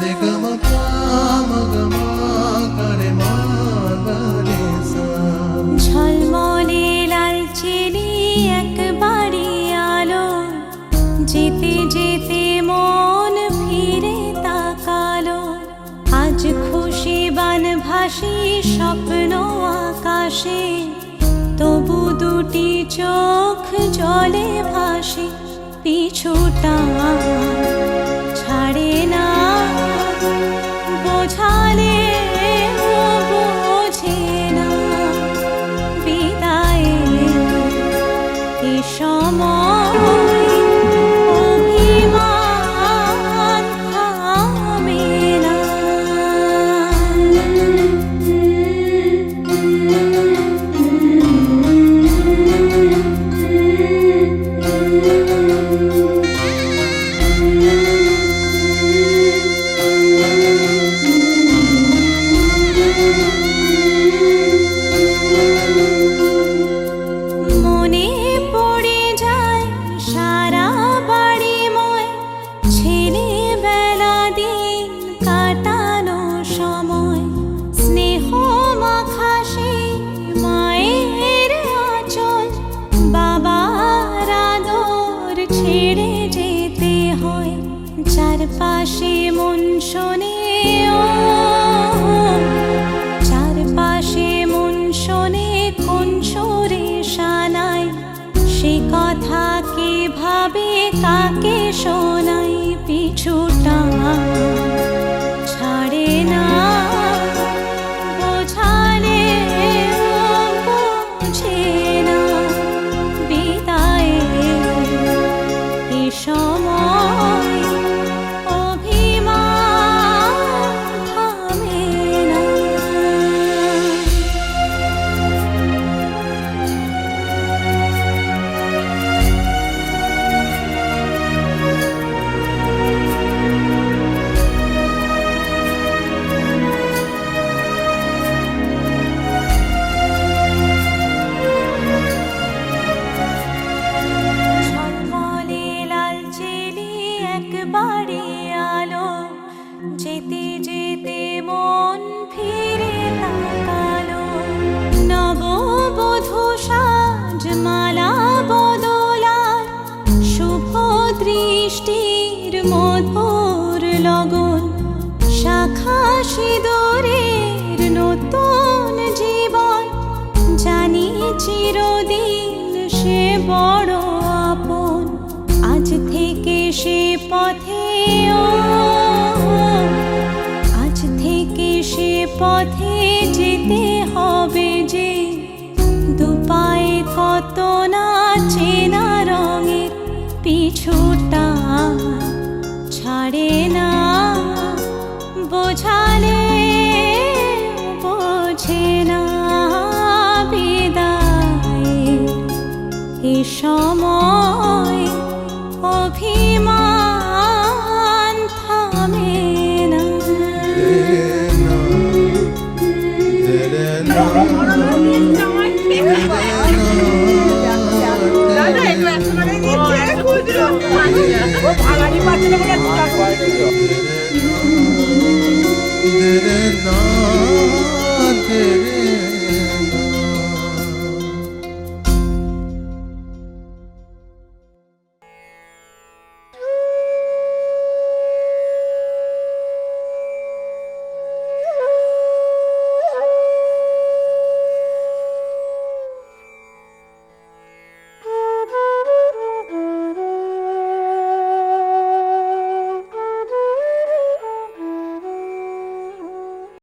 रे ग म प म ग म ग रे म ग रे सा। ঝলমলে লাল চিনি এক বাড়ি আলো, যেতে যেতে মন ফিরে তাকালো। আজ খুশি বান ভাসি স্বপ্ন আকাশে, তবু দুটি চোখ জলে ভাসি। পিছুটা ছাড়ে না, বোঝালে বোঝে না। বিদায়ের এ সময় অভিমান থামে না। মনে পড়ে যায় সারা বাড়িময়, ছেলেবেলা দিন কাটানো সময়। স্নেহ মাখা সেই মায়ের আঁচল, বাবার আদর ছেড়ে যেতে হয়। চারপাশে মন শোনে ও, চারপাশে মন শোনে কোন সুরে শানায়। সে কথা কে ভাবে কাকে শোনাই। পিছুটা ছাড়ে না, বোঝালে বোঝে না। বিদায়ের এ সময় অভিমান থামে না। ঝলমলে লাল চিনি এক বাড়ি আলো, যেতে যেতে মন ফিরে তাকালো। নববধূ সাজ মালা বদলার, শুভ দৃষ্টির মধুর লগন। শাখা সিঁদুরের নতুন জীবন, জানি চিরদিন সে বড় আপন। আজ থেকে সে পথে ও, আজ থেকে সে পথে যেতে হবে যে। দুপায়ে কত না চেনা রঙের, পিছুটা ছাড়ে না। বোঝালে বোঝে না। বিদায়ের এ সময়